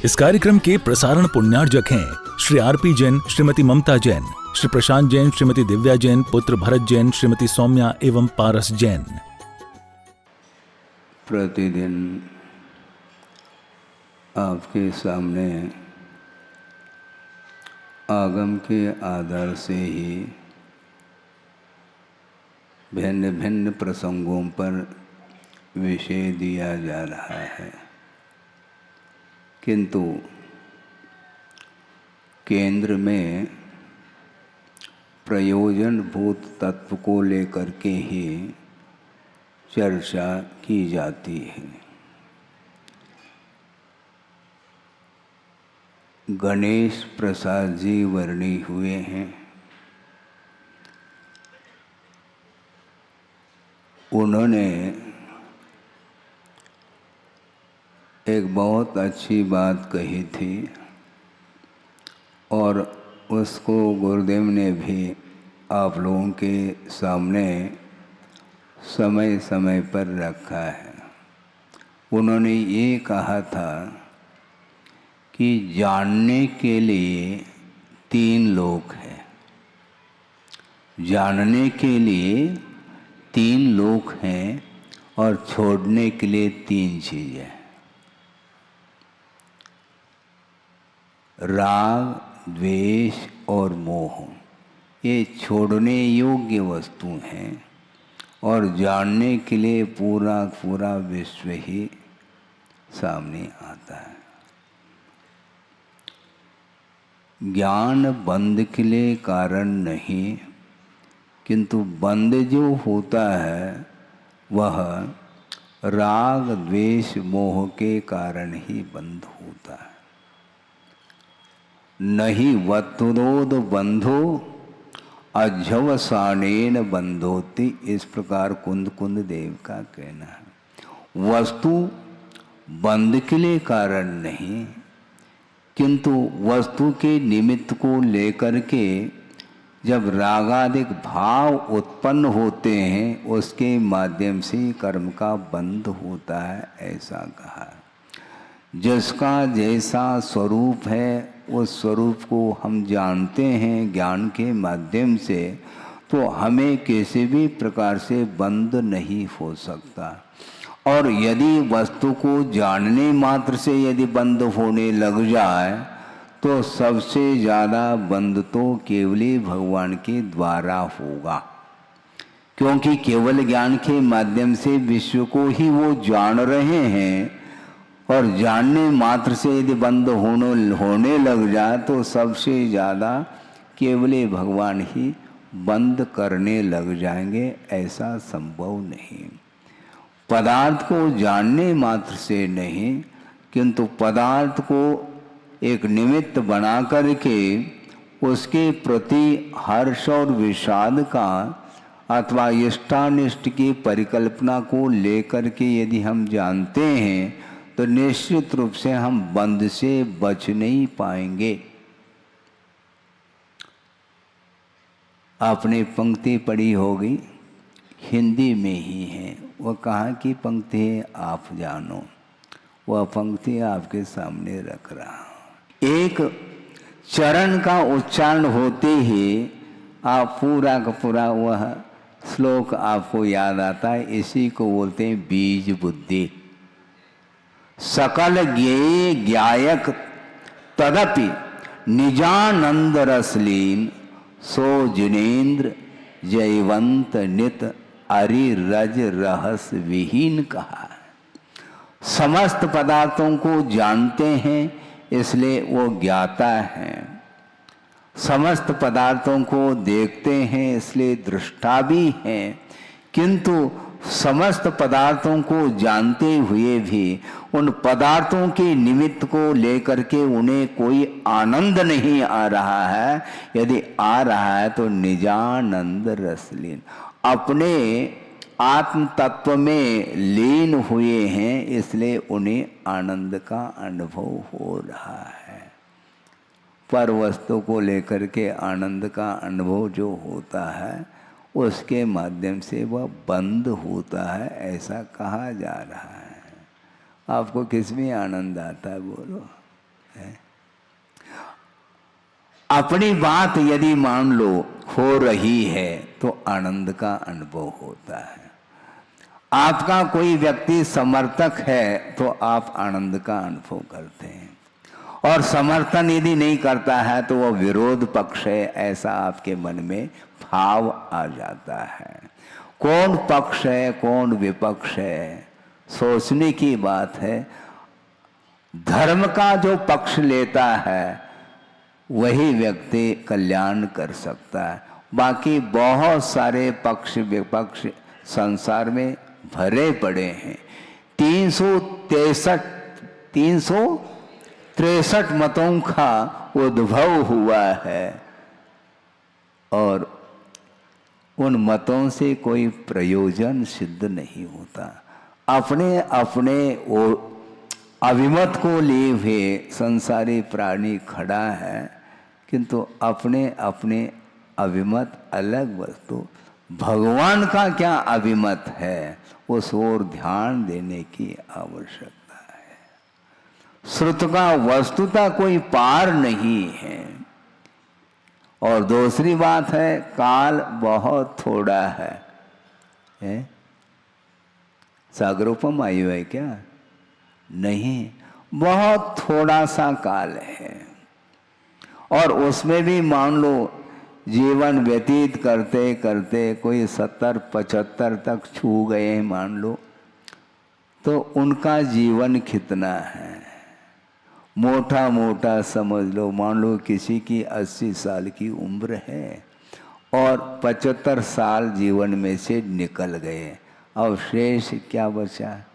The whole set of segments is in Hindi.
इस कार्यक्रम के प्रसारण पुण्यार्जक हैं श्री आरपी जैन, श्रीमती ममता जैन, श्री प्रशांत जैन, श्रीमती दिव्या जैन, पुत्र भरत जैन, श्रीमती सौम्या एवं पारस जैन। प्रतिदिन आपके सामने आगम के आधार से ही भिन्न भिन्न प्रसंगों पर विषय दिया जा रहा है, किंतु केंद्र में प्रयोजनभूत तत्व को लेकर के ही चर्चा की जाती है। गणेश प्रसाद जी वर्णी हुए हैं। उन्होंने एक बहुत अच्छी बात कही थी और उसको गुरुदेव ने भी आप लोगों के सामने समय समय पर रखा है। उन्होंने ये कहा था कि जानने के लिए 3 लोक हैं, जानने के लिए 3 लोक हैं और छोड़ने के लिए 3 चीज़ें, राग, द्वेष और मोह। ये छोड़ने योग्य वस्तु हैं और जानने के लिए पूरा पूरा विश्व ही सामने आता है। ज्ञान बंध के लिए कारण नहीं, किंतु बंध जो होता है वह राग, द्वेष, मोह के कारण ही बंध होता है। नहीं वत्रोद बंधो अध्यवसानेन बंधोति, इस प्रकार कुंद कुंद देव का कहना है। वस्तु बंध के लिए कारण नहीं, किंतु वस्तु के निमित्त को लेकर के जब रागादिक भाव उत्पन्न होते हैं उसके माध्यम से कर्म का बंध होता है, ऐसा कहा। जिसका जैसा स्वरूप है उस स्वरूप को हम जानते हैं ज्ञान के माध्यम से, तो हमें किसी भी प्रकार से बंध नहीं हो सकता। और यदि वस्तु को जानने मात्र से यदि बंध होने लग जाए तो सबसे ज़्यादा बंध तो केवल भगवान के द्वारा होगा, क्योंकि केवल ज्ञान के माध्यम से विश्व को ही वो जान रहे हैं और जानने मात्र से यदि बंद होने लग जाए तो सबसे ज़्यादा केवल भगवान ही बंद करने लग जाएंगे, ऐसा संभव नहीं। पदार्थ को जानने मात्र से नहीं, किंतु पदार्थ को एक निमित्त बना करके उसके प्रति हर्ष और विषाद का अथवा इष्टानिष्ट की परिकल्पना को लेकर के यदि हम जानते हैं तो निश्चित रूप से हम बंध से बच नहीं पाएंगे। आपने पंक्ति पढ़ी होगी, हिंदी में ही है, वह कहाँ की पंक्ति है आप जानो, वह पंक्ति आपके सामने रख रहा हूँ। एक चरण का उच्चारण होते ही आप पूरा का पूरा वह श्लोक आपको याद आता है। इसी को बोलते हैं बीज बुद्धि। सकल ज्ञेय ज्ञायक तदपि निजानंद रसलीन, सो जिनेन्द्र जयवंत नित अरि रज रहस विहीन कहा। समस्त पदार्थों को जानते हैं इसलिए वो ज्ञाता हैं, समस्त पदार्थों को देखते हैं इसलिए दृष्टा भी हैं, किंतु समस्त पदार्थों को जानते हुए भी उन पदार्थों के निमित्त को लेकर के उन्हें कोई आनंद नहीं आ रहा है। यदि आ रहा है तो निजानंद रसलीन, अपने आत्म तत्व में लीन हुए हैं, इसलिए उन्हें आनंद का अनुभव हो रहा है। पर वस्तु को लेकर के आनंद का अनुभव जो होता है उसके माध्यम से वह बंद होता है, ऐसा कहा जा रहा है। आपको किस में आनंद आता है बोलो? अपनी बात यदि मान लो हो रही है तो आनंद का अनुभव होता है। आपका कोई व्यक्ति समर्थक है तो आप आनंद का अनुभव करते हैं, और समर्थन यदि नहीं करता है तो वह विरोध पक्ष है, ऐसा आपके मन में भाव आ जाता है। कौन पक्ष है कौन विपक्ष है, सोचने की बात है। धर्म का जो पक्ष लेता है वही व्यक्ति कल्याण कर सकता है। बाकी बहुत सारे पक्ष विपक्ष संसार में भरे पड़े हैं। 363 मतों का उद्भव हुआ है, और उन मतों से कोई प्रयोजन सिद्ध नहीं होता। अपने अपने अभिमत को लिए हुए संसारी प्राणी खड़ा है, किंतु अपने अपने अभिमत अलग वस्तु। भगवान का क्या अभिमत है, उस ओर ध्यान देने की आवश्यकता है। श्रुत का वस्तुता कोई पार नहीं है। और दूसरी बात है, काल बहुत थोड़ा है? सागरोपम आयु है क्या? नहीं, बहुत थोड़ा सा काल है। और उसमें भी मान लो जीवन व्यतीत करते करते कोई 70-75 तक छू गए मान लो, तो उनका जीवन कितना है? मोटा मोटा समझ लो, मान लो किसी की 80 साल की उम्र है और 75 साल जीवन में से निकल गए, अब शेष क्या बचा?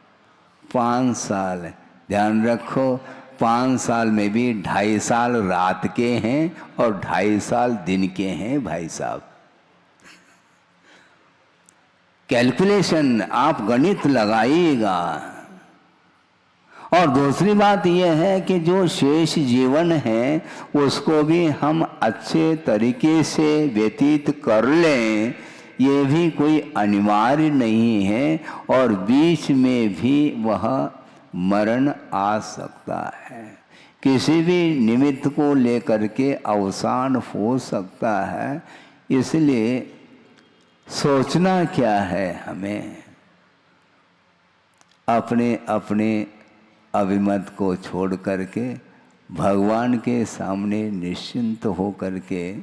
5 साल। ध्यान रखो, 5 साल में भी 2.5 साल रात के हैं और 2.5 साल दिन के हैं भाई साहब। कैलकुलेशन आप गणित लगाइएगा। और दूसरी बात यह है कि जो शेष जीवन है उसको भी हम अच्छे तरीके से व्यतीत कर लें, ये भी कोई अनिवार्य नहीं है। और बीच में भी वह मरण आ सकता है, किसी भी निमित्त को लेकर के अवसान हो सकता है। इसलिए सोचना क्या है, हमें अपने अपने अभिमत को छोड़ करके भगवान के सामने निश्चिंत हो करके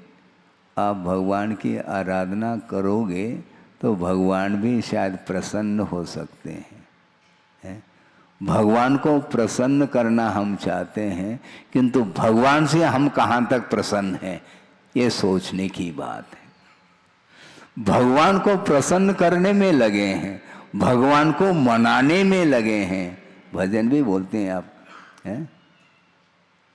आप भगवान की आराधना करोगे तो भगवान भी शायद प्रसन्न हो सकते हैं। भगवान को प्रसन्न करना हम चाहते हैं, किंतु भगवान से हम कहाँ तक प्रसन्न हैं, ये सोचने की बात है। भगवान को प्रसन्न करने में लगे हैं, भगवान को मनाने में लगे हैं। भजन भी बोलते हैं आप, हैं?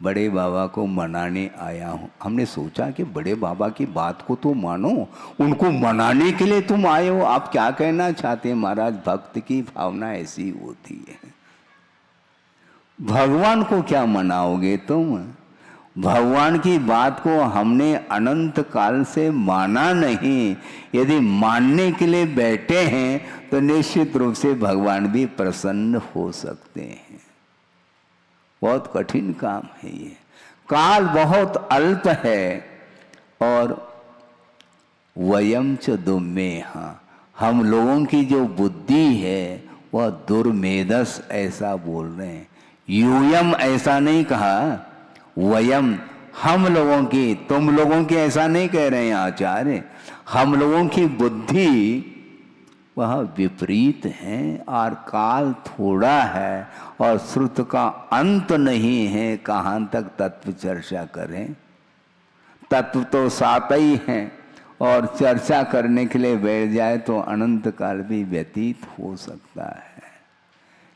बड़े बाबा को मनाने आया हूँ। हमने सोचा कि बड़े बाबा की बात को तो मानो, उनको मनाने के लिए तुम आए हो। आप क्या कहना चाहते हैं महाराज? भक्त की भावना ऐसी होती है। भगवान को क्या मनाओगे तुम? भगवान की बात को हमने अनंत काल से माना नहीं। यदि मानने के लिए बैठे हैं तो निश्चित रूप से भगवान भी प्रसन्न हो सकते हैं। बहुत कठिन काम है ये। काल बहुत अल्प है। और वयम च दुर्मेहा, हम लोगों की जो बुद्धि है वह दुर्मेधस, ऐसा बोल रहे हैं। यूयम ऐसा नहीं कहा, वयम हम लोगों की, तुम लोगों की ऐसा नहीं कह रहे हैं आचार्य। हम लोगों की बुद्धि वह विपरीत है और काल थोड़ा है और श्रुत का अंत नहीं है। कहाँ तक तत्व चर्चा करें? तत्व तो 7 ही हैं और चर्चा करने के लिए बैठ जाए तो अनंत काल भी व्यतीत हो सकता है।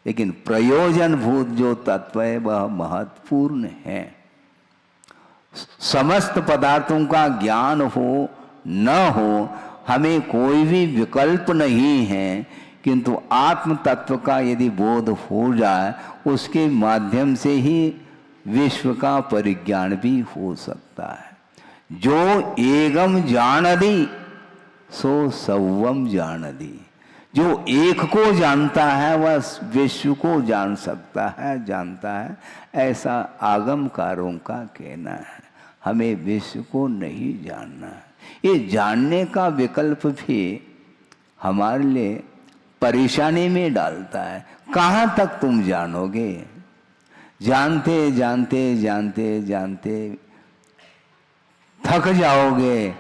लेकिन प्रयोजनभूत जो तत्व है वह महत्वपूर्ण है। समस्त पदार्थों का ज्ञान हो न हो, हमें कोई भी विकल्प नहीं है, किंतु आत्म तत्व का यदि बोध हो जाए उसके माध्यम से ही विश्व का परिज्ञान भी हो सकता है। जो एगम जानदी सो सवम जानदी, जो एक को जानता है वह विश्व को जान सकता है, जानता है, ऐसा आगमकारों का कहना है। हमें विश्व को नहीं जानना है। ये जानने का विकल्प भी हमारे लिए परेशानी में डालता है। कहाँ तक तुम जानोगे? जानते जानते जानते जानते थक जाओगे,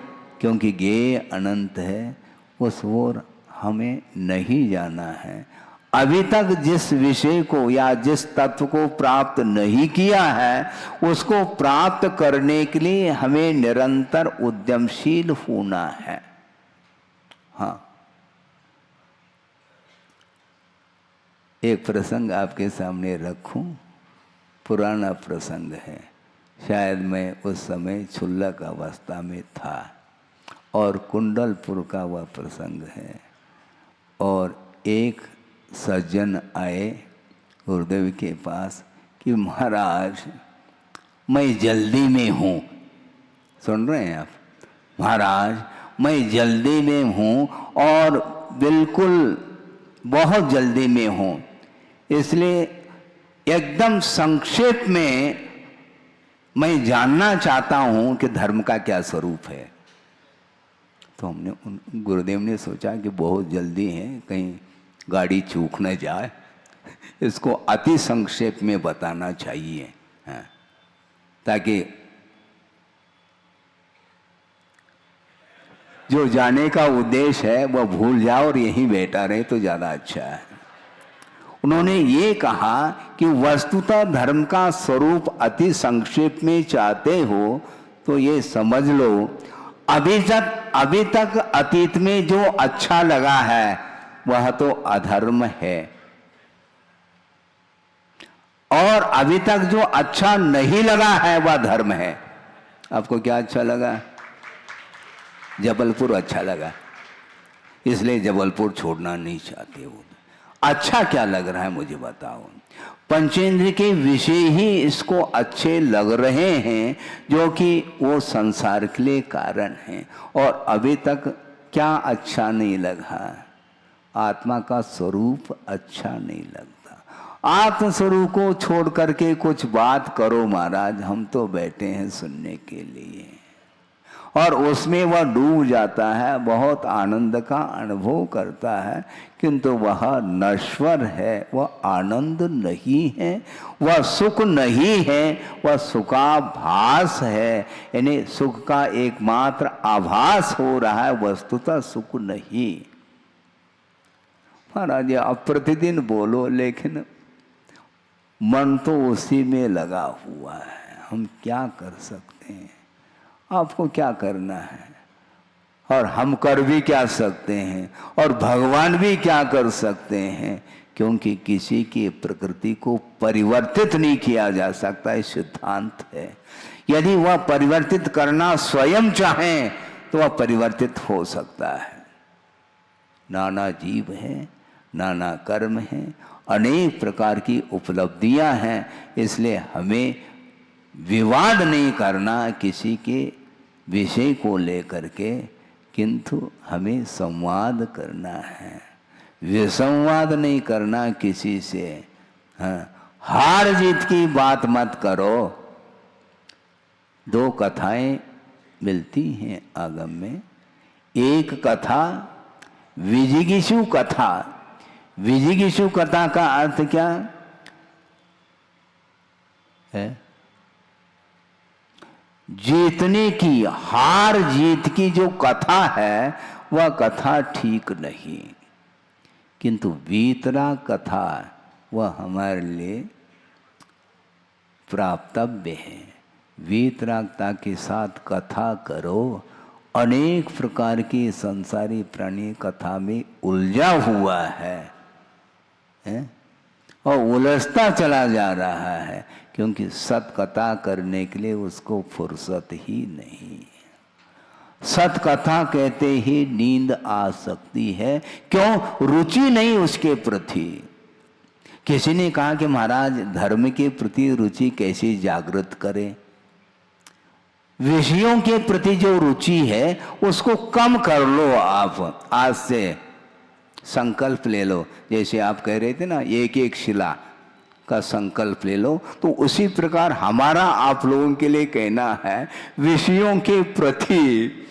क्योंकि ज्ञेय अनंत है, उस ओर हमें नहीं जाना है। अभी तक जिस विषय को या जिस तत्व को प्राप्त नहीं किया है, उसको प्राप्त करने के लिए हमें निरंतर उद्यमशील होना है। हाँ, एक प्रसंग आपके सामने रखूं, पुराना प्रसंग है। शायद मैं उस समय क्षुल्लक अवस्था में था और कुंडलपुर का वह प्रसंग है। और एक सज्जन आए गुरुदेव के पास कि महाराज मैं जल्दी में हूँ। सुन रहे हैं आप? महाराज मैं जल्दी में हूँ और बिल्कुल बहुत जल्दी में हूँ, इसलिए एकदम संक्षेप में मैं जानना चाहता हूँ कि धर्म का क्या स्वरूप है। तो हमने गुरुदेव ने सोचा कि बहुत जल्दी है, कहीं गाड़ी चूक न जाए, इसको अति संक्षेप में बताना चाहिए, हाँ, ताकि जो जाने का उद्देश्य है वह भूल जाओ और यहीं बैठा रहे तो ज़्यादा अच्छा है। उन्होंने ये कहा कि वस्तुतः धर्म का स्वरूप अति संक्षेप में चाहते हो तो ये समझ लो, अभी तक अतीत में जो अच्छा लगा है वह तो अधर्म है, और अभी तक जो अच्छा नहीं लगा है वह धर्म है। आपको क्या अच्छा लगा? जबलपुर अच्छा लगा, इसलिए जबलपुर छोड़ना नहीं चाहते हो। अच्छा क्या लग रहा है मुझे बताओ। पंचेंद्र के विषय ही इसको अच्छे लग रहे हैं, जो कि वो संसार के लिए कारण हैं। और अभी तक क्या अच्छा नहीं लगा? आत्मा का स्वरूप अच्छा नहीं लगता। आत्म स्वरूप को छोड़ करके कुछ बात करो महाराज, हम तो बैठे हैं सुनने के लिए। और उसमें वह डूब जाता है, बहुत आनंद का अनुभव करता है, किंतु वह नश्वर है, वह आनंद नहीं है, वह सुख नहीं है, वह सुखाभास है। यानी सुख का एकमात्र आभास हो रहा है, वस्तुतः सुख नहीं। महाराज अब प्रतिदिन बोलो, लेकिन मन तो उसी में लगा हुआ है। हम क्या कर सकते हैं? आपको क्या करना है, और हम कर भी क्या सकते हैं, और भगवान भी क्या कर सकते हैं, क्योंकि किसी की प्रकृति को परिवर्तित नहीं किया जा सकता, ये सिद्धांत है। यदि वह परिवर्तित करना स्वयं चाहें तो वह परिवर्तित हो सकता है। नाना जीव हैं, नाना कर्म हैं, अनेक प्रकार की उपलब्धियां हैं, इसलिए हमें विवाद नहीं करना किसी के विषय को लेकर के, किंतु हमें संवाद करना है, विसंवाद नहीं करना किसी से। हाँ, हार जीत की बात मत करो। दो कथाएं मिलती हैं आगम में। एक कथा विजिगीषु कथा। विजिगीषु कथा का अर्थ क्या है? जीतने की, हार जीत की जो कथा है वह कथा ठीक नहीं, किंतु वीतराग कथा वह हमारे लिए प्राप्तव्य है। वीतरागता के साथ कथा करो। अनेक प्रकार की संसारी प्राणी कथा में उलझा हुआ है और उलझता चला जा रहा है, क्योंकि सत कथा करने के लिए उसको फुर्सत ही नहीं। सत कथा कहते ही नींद आ सकती है। क्यों? रुचि नहीं उसके प्रति। किसी ने कहा कि महाराज धर्म के प्रति रुचि कैसे जागृत करें? विषयों के प्रति जो रुचि है उसको कम कर लो आप आज से। संकल्प ले लो, जैसे आप कह रहे थे ना एक एक शिला का संकल्प ले लो, तो उसी प्रकार हमारा आप लोगों के लिए कहना है, विषयों के प्रति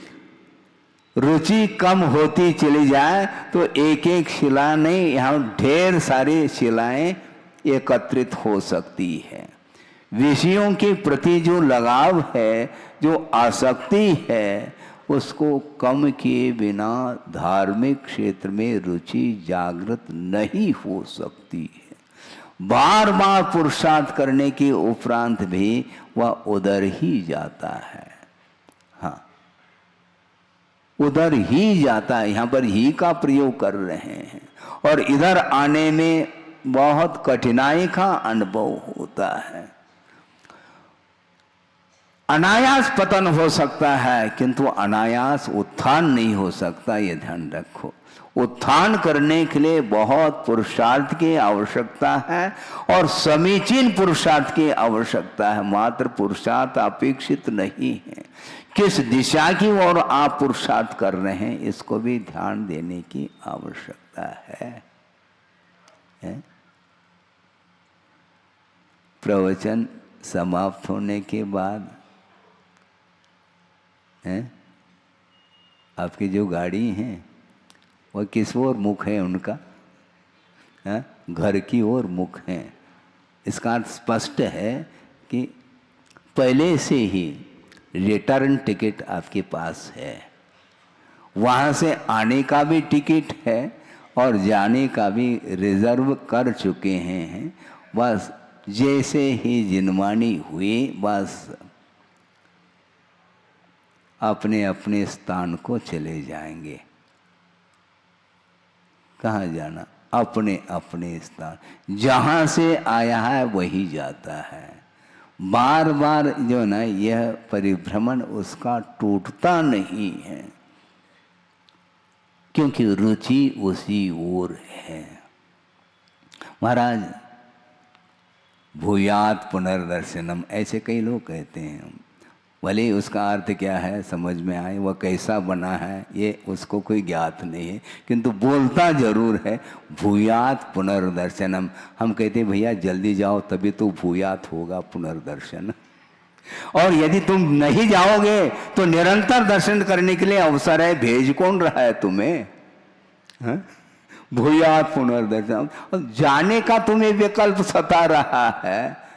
रुचि कम होती चली जाए तो एक एक शिला नहीं, यहाँ ढेर सारी शिलाएं एकत्रित हो सकती है। विषयों के प्रति जो लगाव है, जो आसक्ति है, उसको कम किए बिना धार्मिक क्षेत्र में रुचि जागृत नहीं हो सकती है। बार बार पुरुषार्थ करने के उपरांत भी वह उधर ही जाता है। हाँ, उधर ही जाता है, यहाँ पर ही का प्रयोग कर रहे हैं, और इधर आने में बहुत कठिनाई का अनुभव होता है। अनायास पतन हो सकता है, किंतु अनायास उत्थान नहीं हो सकता, ये ध्यान रखो। उत्थान करने के लिए बहुत पुरुषार्थ की आवश्यकता है, और समीचीन पुरुषार्थ की आवश्यकता है। मात्र पुरुषार्थ अपेक्षित नहीं है, किस दिशा की ओर आप पुरुषार्थ कर रहे हैं, इसको भी ध्यान देने की आवश्यकता है? प्रवचन समाप्त होने के बाद आपकी जो गाड़ी है वह किस ओर मुख है उनका? घर की ओर मुख है। इसका अर्थ स्पष्ट है कि पहले से ही रिटर्न टिकट आपके पास है, वहाँ से आने का भी टिकट है और जाने का भी रिजर्व कर चुके हैं। बस जैसे ही जिनवानी हुई, बस अपने अपने स्थान को चले जाएंगे। कहाँ जाना? अपने अपने स्थान, जहाँ से आया है वही जाता है। बार बार जो ना यह परिभ्रमण उसका टूटता नहीं है, क्योंकि रुचि उसी ओर है। महाराज भूयात पुनर्दर्शनम ऐसे कई लोग कहते हैं, भले उसका अर्थ क्या है समझ में आए, वह कैसा बना है ये उसको कोई ज्ञात नहीं है, किंतु बोलता जरूर है भूयात पुनर्दर्शनम। हम कहते हैं भैया जल्दी जाओ तभी तो भूयात होगा पुनर्दर्शन, और यदि तुम नहीं जाओगे तो निरंतर दर्शन करने के लिए अवसर है। भेज कौन रहा है तुम्हें? भूयात पुनर्दर्शन, जाने का तुम्हें विकल्प सता रहा है,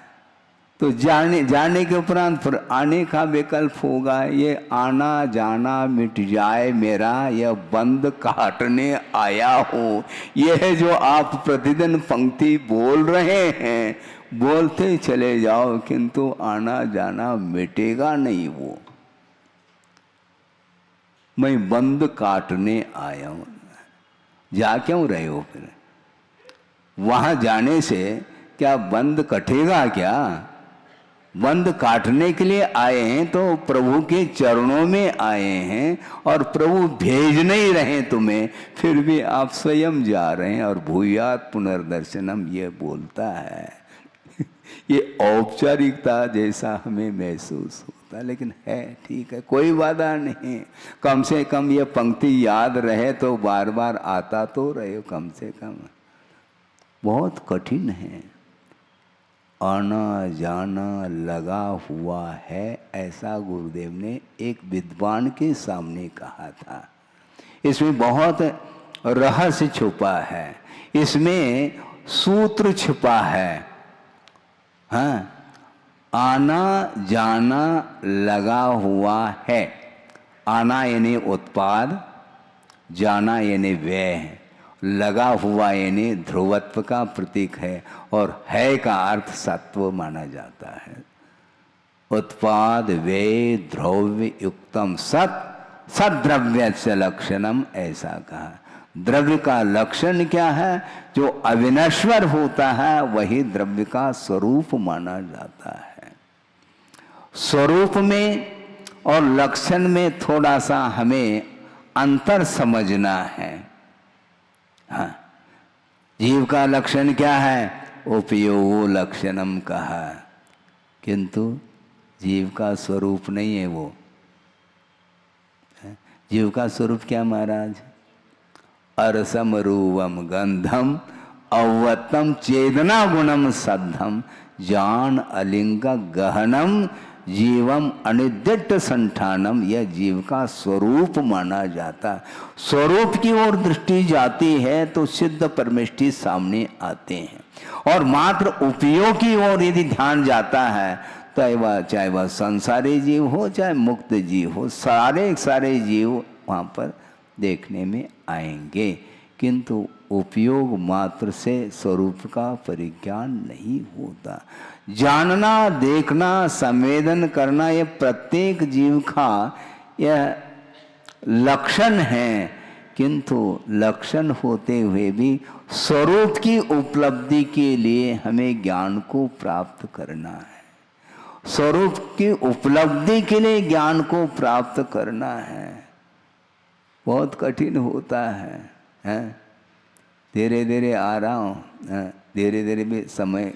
तो जाने के उपरांत फिर आने का विकल्प होगा। ये आना जाना मिट जाए मेरा, यह बंद काटने आया हूँ। यह है जो आप प्रतिदिन पंक्ति बोल रहे हैं, बोलते चले जाओ, किंतु आना जाना मिटेगा नहीं। वो मैं बंद काटने आया हूँ। जा क्यों रहे हो फिर? वहां जाने से क्या बंद कटेगा क्या? बंद काटने के लिए आए हैं तो प्रभु के चरणों में आए हैं, और प्रभु भेज नहीं रहे तुम्हें, फिर भी आप स्वयं जा रहे हैं। और भूयात पुनर्दर्शनम ये बोलता है ये औपचारिकता जैसा हमें महसूस होता है, लेकिन है ठीक है, कोई बाधा नहीं। कम से कम ये पंक्ति याद रहे तो बार बार आता तो रहे, कम से कम। बहुत कठिन है, आना जाना लगा हुआ है, ऐसा गुरुदेव ने एक विद्वान के सामने कहा था। इसमें बहुत रहस्य छुपा है, इसमें सूत्र छुपा है। हाँ, आना जाना लगा हुआ है। आना यानी उत्पाद, जाना यानी व्यय, लगा हुआ यानी ध्रुवत्व का प्रतीक है, और है का अर्थ सत्व माना जाता है। उत्पाद व्यय द्रव्य युक्तम सत सद्रव्य से लक्षणम, ऐसा कहा। द्रव्य का लक्षण क्या है? जो अविनश्वर होता है वही द्रव्य का स्वरूप माना जाता है। स्वरूप में और लक्षण में थोड़ा सा हमें अंतर समझना है। हाँ, जीव का लक्षण क्या है? उपयोग लक्षणम कहा, किंतु जीव का स्वरूप नहीं है वो। जीव का स्वरूप क्या महाराज? अरसम रूपम गंधम अवतम चेतना गुणम सद्धम जान अलिंग गहनम जीवम अनिद्यट संठानम। यह जीव का स्वरूप माना जाता। स्वरूप की ओर दृष्टि जाती है तो सिद्ध परमेष्टि सामने आते हैं, और मात्र उपयोग की ओर यदि ध्यान जाता है तो चाहे वह संसारी जीव हो चाहे मुक्त जीव हो, सारे जीव वहाँ पर देखने में आएंगे, किंतु उपयोग मात्र से स्वरूप का परिज्ञान नहीं होता। जानना, देखना, संवेदन करना यह प्रत्येक जीव का यह लक्षण है, किंतु लक्षण होते हुए भी स्वरूप की उपलब्धि के लिए हमें ज्ञान को प्राप्त करना है। स्वरूप की उपलब्धि के लिए ज्ञान को प्राप्त करना है, बहुत कठिन होता है? धीरे धीरे आ रहा हूँ, धीरे धीरे भी समय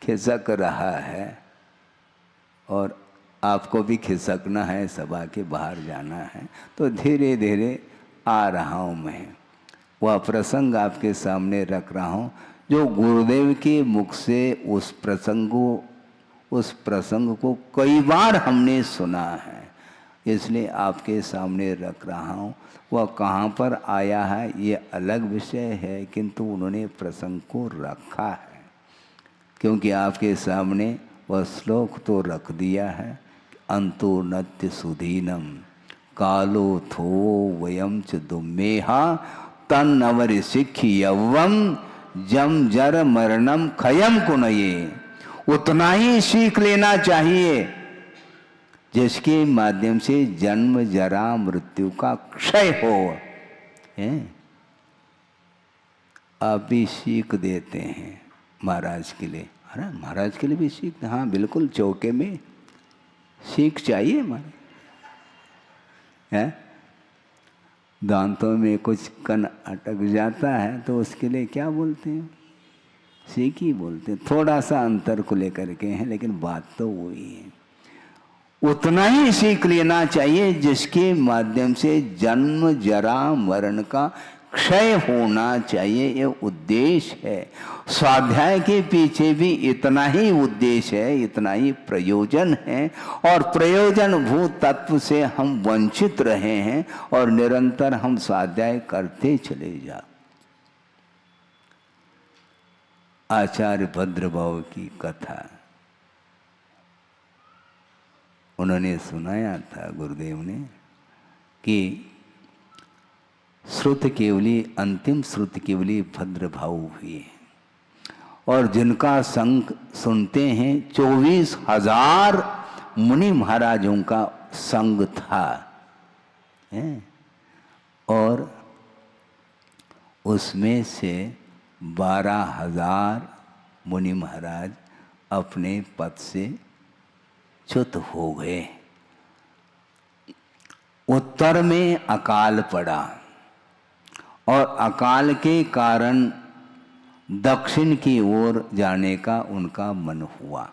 खिसक रहा है, और आपको भी खिसकना है, सभा के बाहर जाना है, तो धीरे धीरे आ रहा हूँ। मैं वह प्रसंग आपके सामने रख रहा हूँ जो गुरुदेव के मुख से उस प्रसंग को कई बार हमने सुना है, इसलिए आपके सामने रख रहा हूँ। वह कहाँ पर आया है ये अलग विषय है, किंतु उन्होंने प्रसंग को रखा है, क्योंकि आपके सामने वह श्लोक तो रख दिया है। अंतो नत्य सुधीनम कालो थो वयम च दुमेहा तन अवर सिख यवम जम जर मरणम खयम कुनये। उतना ही सीख लेना चाहिए जिसके माध्यम से जन्म जरा मृत्यु का क्षय हो। आप भी सीख देते हैं महाराज के लिए, अरे महाराज के लिए भी सीख, हाँ बिल्कुल, चौके में सीख चाहिए हमारे। दांतों में कुछ कण अटक जाता है तो उसके लिए क्या बोलते हैं? सीख ही बोलते हैं। थोड़ा सा अंतर को लेकर के हैं, लेकिन बात तो वही है। उतना ही सीख लेना चाहिए जिसके माध्यम से जन्म जरा मरण का क्षय होना चाहिए, ये उद्देश्य है। स्वाध्याय के पीछे भी इतना ही उद्देश्य है, इतना ही प्रयोजन है, और प्रयोजन भूत तत्व से हम वंचित रहे हैं और निरंतर हम स्वाध्याय करते चले जा। आचार्य भद्रभाव की कथा उन्होंने सुनाया था गुरुदेव ने कि श्रुत केवली, अंतिम श्रुत केवली भद्रभाव हुई, और जिनका संग सुनते हैं 24,000 मुनि महाराजों का संग था, और उसमें से 12,000 मुनि महाराज अपने पद से च्युत हो गए। उत्तर में अकाल पड़ा, और अकाल के कारण दक्षिण की ओर जाने का उनका मन हुआ,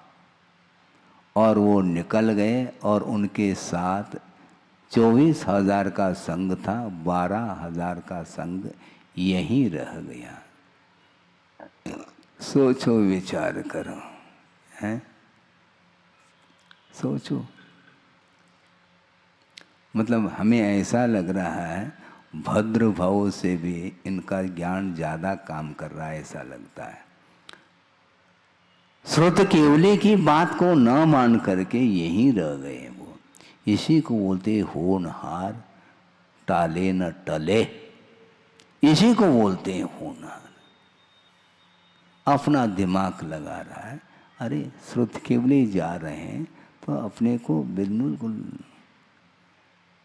और वो निकल गए, और उनके साथ 24,000 का संग था, 12,000 का संग यहीं रह गया। सोचो, विचार करो, हैं? सोचो, मतलब हमें ऐसा लग रहा है भद्र भाव से भी इनका ज्ञान ज्यादा काम कर रहा है, ऐसा लगता है। श्रुत केवली की बात को न मान करके यहीं रह गए वो। इसी को बोलते होनहार, टाले न टले, इसी को बोलते हैं होनहार। अपना दिमाग लगा रहा है, अरे श्रुत केवली जा रहे हैं तो अपने को बिल्कुल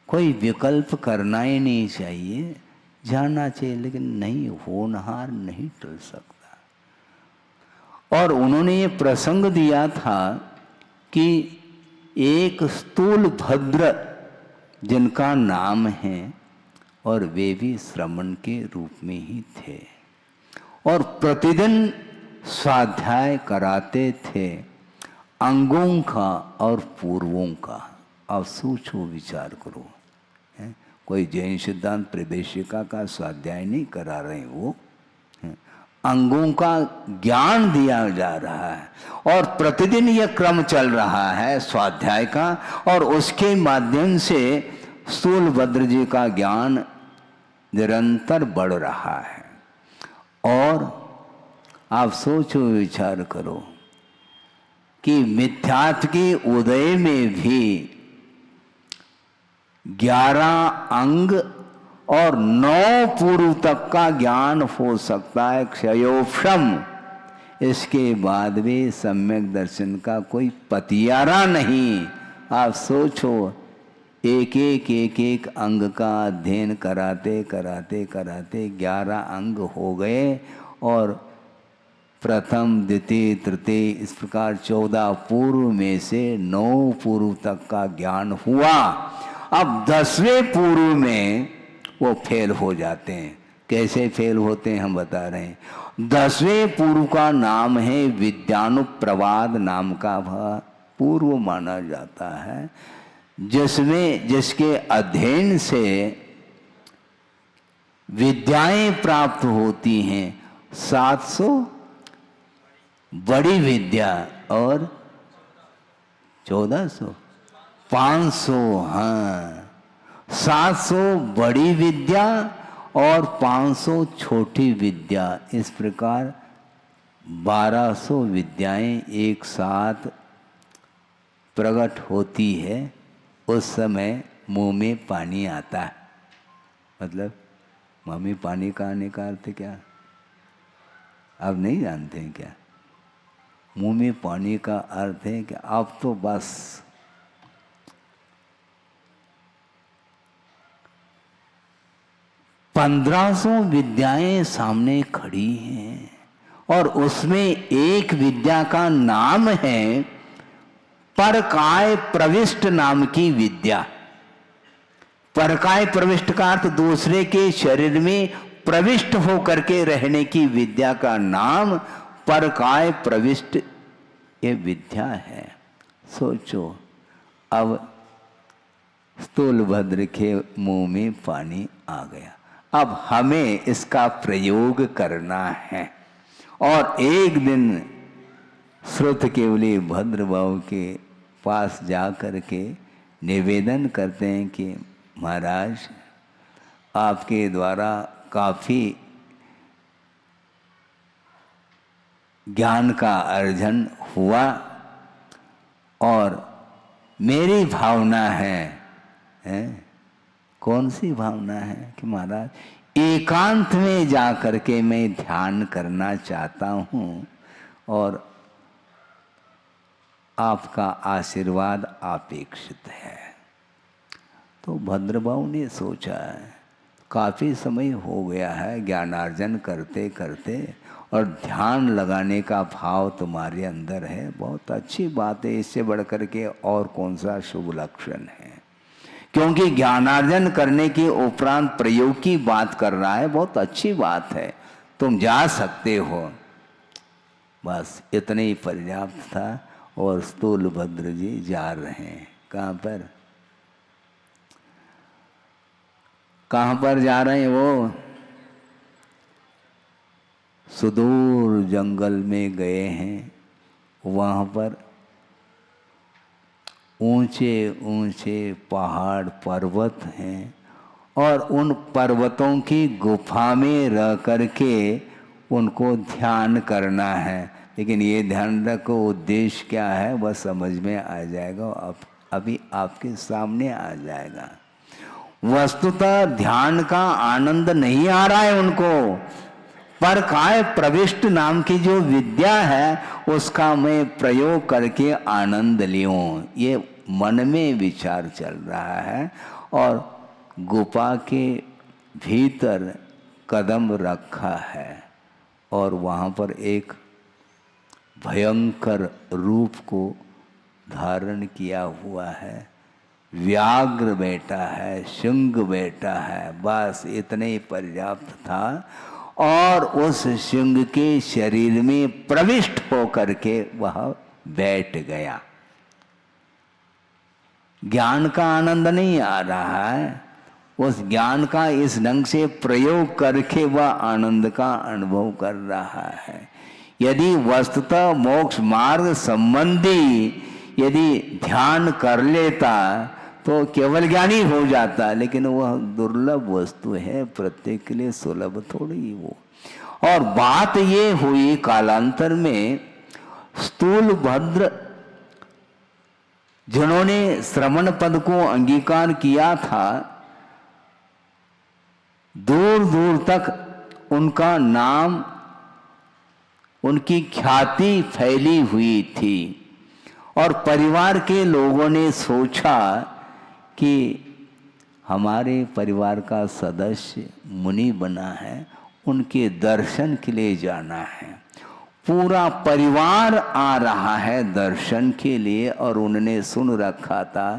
कोई विकल्प करना ही नहीं चाहिए, जाना चाहिए, लेकिन नहीं, होनहार नहीं टल सकता। और उन्होंने ये प्रसंग दिया था कि एक स्थूल भद्र जिनका नाम है, और वे भी श्रमण के रूप में ही थे, और प्रतिदिन स्वाध्याय कराते थे अंगों का और पूर्वों का। अब सोचो, विचार करो, कोई जैन सिद्धांत प्रवेशिका का स्वाध्याय नहीं करा रहे, वो अंगों का ज्ञान दिया जा रहा है और प्रतिदिन यह क्रम चल रहा है स्वाध्याय का, और उसके माध्यम से स्थूलभद्र जी का ज्ञान निरंतर बढ़ रहा है। और आप सोचो विचार करो कि मिथ्यात्व के उदय में भी 11 अंग और 9 पूर्व तक का ज्ञान हो सकता है क्षयोक्षम। इसके बाद भी सम्यक दर्शन का कोई पतियारा नहीं। आप सोचो, एक अंग का अध्ययन कराते कराते कराते 11 अंग हो गए, और प्रथम द्वितीय तृतीय इस प्रकार 14 पूर्व में से 9 पूर्व तक का ज्ञान हुआ। अब 10वें पूर्व में वो फेल हो जाते हैं। कैसे फेल होते हैं हम बता रहे हैं। 10वें पूर्व का नाम है विद्यानुप्रवाद नाम का पूर्व माना जाता है, जिसमें जिसके अध्ययन से विद्याएं प्राप्त होती हैं। 700 बड़ी विद्या और 1400 500, हाँ 700 बड़ी विद्या और 500 छोटी विद्या, इस प्रकार 1200 विद्याएं एक साथ प्रकट होती है। उस समय मुंह में पानी आता है। मतलब मुंह में पानी का आने का अर्थ क्या? आप नहीं जानते हैं क्या? मुंह में पानी का अर्थ है कि अब तो बस 1500 विद्याएं सामने खड़ी हैं, और उसमें एक विद्या का नाम है परकाय प्रविष्ट नाम की विद्या। परकाय प्रविष्ट का अर्थ दूसरे के शरीर में प्रविष्ट होकर के रहने की विद्या का नाम परकाय प्रविष्ट ये विद्या है। सोचो, अब स्थूलभद्र के मुंह में पानी आ गया। अब हमें इसका प्रयोग करना है, और एक दिन श्रुत केवली भद्र बाबू के पास जा कर के निवेदन करते हैं कि महाराज, आपके द्वारा काफ़ी ज्ञान का अर्जन हुआ, और मेरी भावना है कौन सी भावना है कि महाराज एकांत में जा कर के मैं ध्यान करना चाहता हूँ, और आपका आशीर्वाद अपेक्षित है। तो भद्रबाबू ने सोचा, काफ़ी समय हो गया है ज्ञानार्जन करते करते, और ध्यान लगाने का भाव तुम्हारे अंदर है, बहुत अच्छी बात है। इससे बढ़कर के और कौन सा शुभ लक्षण है? क्योंकि ज्ञानार्जन करने के उपरांत प्रयोग की बात कर रहा है, बहुत अच्छी बात है, तुम जा सकते हो। बस इतने ही पर्याप्त था। और स्थूलभद्र जी जा रहे हैं। कहाँ पर जा रहे हैं? वो सुदूर जंगल में गए हैं। वहाँ पर ऊंचे ऊंचे पहाड़ पर्वत हैं, और उन पर्वतों की गुफा में रह करके उनको ध्यान करना है। लेकिन ये ध्यान रखो, उद्देश्य क्या है वह समझ में आ जाएगा, अभी आपके सामने आ जाएगा। वस्तुतः ध्यान का आनंद नहीं आ रहा है उनको, पर काय प्रविष्ट नाम की जो विद्या है उसका मैं प्रयोग करके आनंद लूं, ये मन में विचार चल रहा है। और गुफा के भीतर कदम रखा है, और वहाँ पर एक भयंकर रूप को धारण किया हुआ है। व्याघ्र बैठा है, सिंह बैठा है, बस इतने ही पर्याप्त था। और उस सिंह के शरीर में प्रविष्ट होकर के वह बैठ गया। ज्ञान का आनंद नहीं आ रहा है, उस ज्ञान का इस ढंग से प्रयोग करके वह आनंद का अनुभव कर रहा है। यदि वस्तुतः मोक्ष मार्ग संबंधी यदि ध्यान कर लेता तो केवल ज्ञानी हो जाता, लेकिन वह दुर्लभ वस्तु है, प्रत्येक के लिए सुलभ थोड़ी वो। और बात ये हुई कालांतर में स्थूल भद्र जिन्होंने श्रवण पद को अंगीकार किया था, दूर दूर तक उनका नाम, उनकी ख्याति फैली हुई थी। और परिवार के लोगों ने सोचा कि हमारे परिवार का सदस्य मुनि बना है, उनके दर्शन के लिए जाना है। पूरा परिवार आ रहा है दर्शन के लिए। और उन्होंने सुन रखा था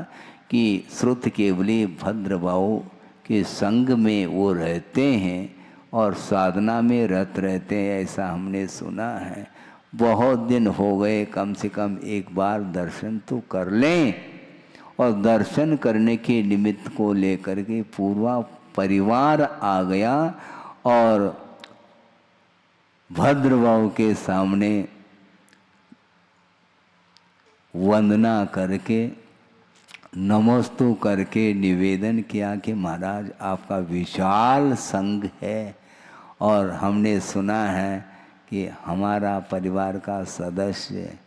कि श्रुत केवली भद्रभाव के संग में वो रहते हैं और साधना में रत रहते हैं, ऐसा हमने सुना है। बहुत दिन हो गए, कम से कम एक बार दर्शन तो कर लें। और दर्शन करने के निमित्त को लेकर के पूरा परिवार आ गया और भद्रभाव के सामने वंदना करके नमस्तु करके निवेदन किया कि महाराज आपका विशाल संघ है और हमने सुना है कि हमारा परिवार का सदस्य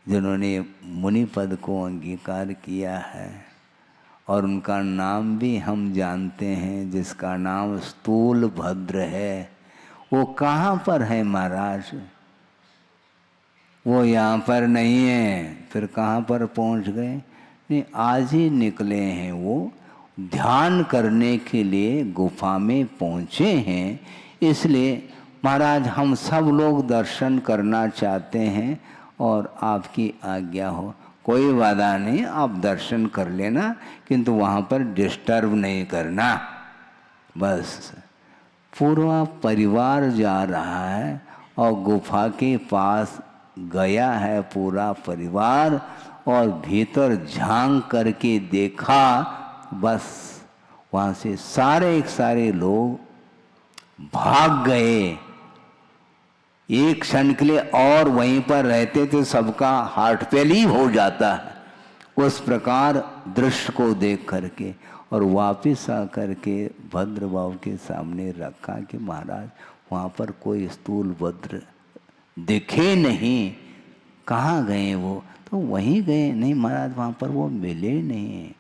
जिन्होंने मुनि पद को अंगीकार किया है और उनका नाम भी हम जानते हैं, जिसका नाम स्थूल भद्र है, वो कहाँ पर है महाराज? वो यहाँ पर नहीं है। फिर कहाँ पर पहुँच गए? नहीं, आज ही निकले हैं। वो ध्यान करने के लिए गुफा में पहुँचे हैं। इसलिए महाराज हम सब लोग दर्शन करना चाहते हैं और आपकी आज्ञा हो। कोई वादा नहीं, आप दर्शन कर लेना, किंतु वहाँ पर डिस्टर्ब नहीं करना। बस पूरा परिवार जा रहा है और गुफा के पास गया है पूरा परिवार और भीतर झांक करके देखा, बस वहाँ से सारे लोग भाग गए। एक क्षण के लिए और वहीं पर रहते तो सबका हार्ट फेल ही हो जाता है। उस प्रकार दृश्य को देख करके और वापिस आ करके भद्रभाव के सामने रखा कि महाराज वहाँ पर कोई स्थूल भद्र दिखे नहीं, कहाँ गए वो? तो वहीं गए। नहीं महाराज वहाँ पर वो मिले नहीं,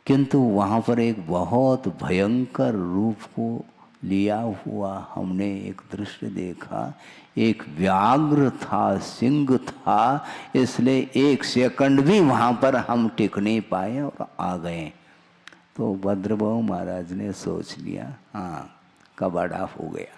किंतु वहाँ पर एक बहुत भयंकर रूप को लिया हुआ हमने एक दृश्य देखा। एक व्याघ्र था, सिंह था, इसलिए एक सेकंड भी वहाँ पर हम टिक नहीं पाए और आ गए। तो भद्रभाव महाराज ने सोच लिया, हाँ कबाड़ा हो गया।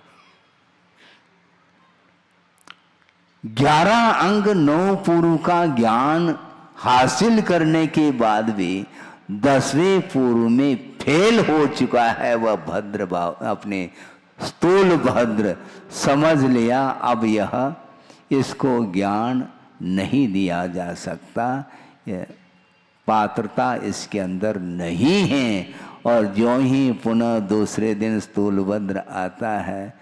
11 अंग 9 पूर्व का ज्ञान हासिल करने के बाद भी 10वें पूर्व में फेल हो चुका है वह भद्रभाव, अपने स्थूल भद्र समझ लिया। अब यह इसको ज्ञान नहीं दिया जा सकता, पात्रता इसके अंदर नहीं है। और ज्यों ही पुनः दूसरे दिन स्थूल भद्र आता है,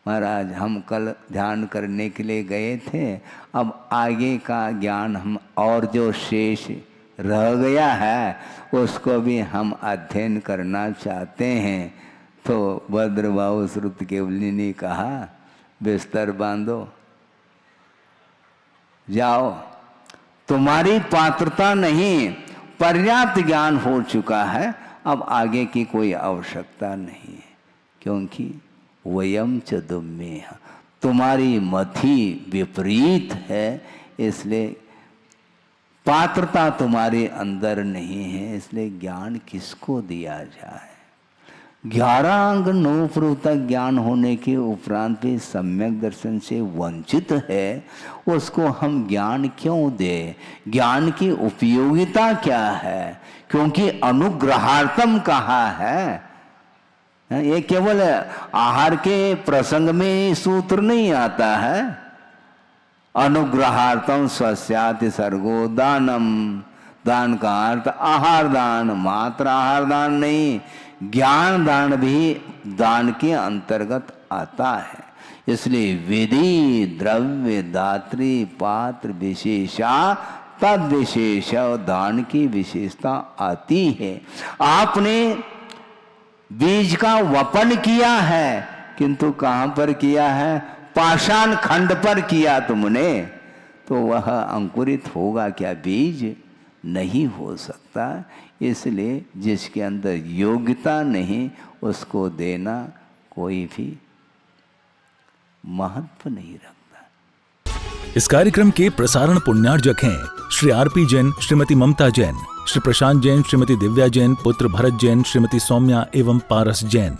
महाराज हम कल ध्यान करने के लिए गए थे, अब आगे का ज्ञान हम और जो शेष रह गया है उसको भी हम अध्ययन करना चाहते हैं। तो भद्रभाव श्रुत केवली ने कहा, बिस्तर बांधो, जाओ, तुम्हारी पात्रता नहीं, पर्याप्त ज्ञान हो चुका है, अब आगे की कोई आवश्यकता नहीं है। क्योंकि वयम च दुम्मेह, तुम्हारी मति विपरीत है, इसलिए पात्रता तुम्हारे अंदर नहीं है, इसलिए ज्ञान किसको दिया जाए? 11 अंग 9 पूर्व तक ज्ञान होने के उपरांत भी सम्यक दर्शन से वंचित है, उसको हम ज्ञान क्यों दें? ज्ञान की उपयोगिता क्या है? क्योंकि अनुग्रहार्थम कहा है। ये केवल आहार के प्रसंग में सूत्र नहीं आता है। अनुग्रहार्थम स्वस्याति सर्गो दानम, दान का अर्थ आहार दान, मात्र आहार दान नहीं, ज्ञान दान भी दान के अंतर्गत आता है। इसलिए विधि द्रव्य दात्री पात्र विशेषा तद विशेष दान की विशेषता आती है। आपने बीज का वपन किया है, किंतु कहां पर किया है? पाषाण खंड पर किया तुमने, तो वह अंकुरित होगा क्या? बीज नहीं हो सकता। इसलिए जिसके अंदर योग्यता नहीं उसको देना कोई भी महत्व नहीं रखता। इस कार्यक्रम के प्रसारण पुण्यार्जक हैं श्री आरपी जैन, श्रीमती ममता जैन, श्री प्रशांत जैन, श्रीमती दिव्या जैन, पुत्र भरत जैन, श्रीमती सौम्या एवं पारस जैन।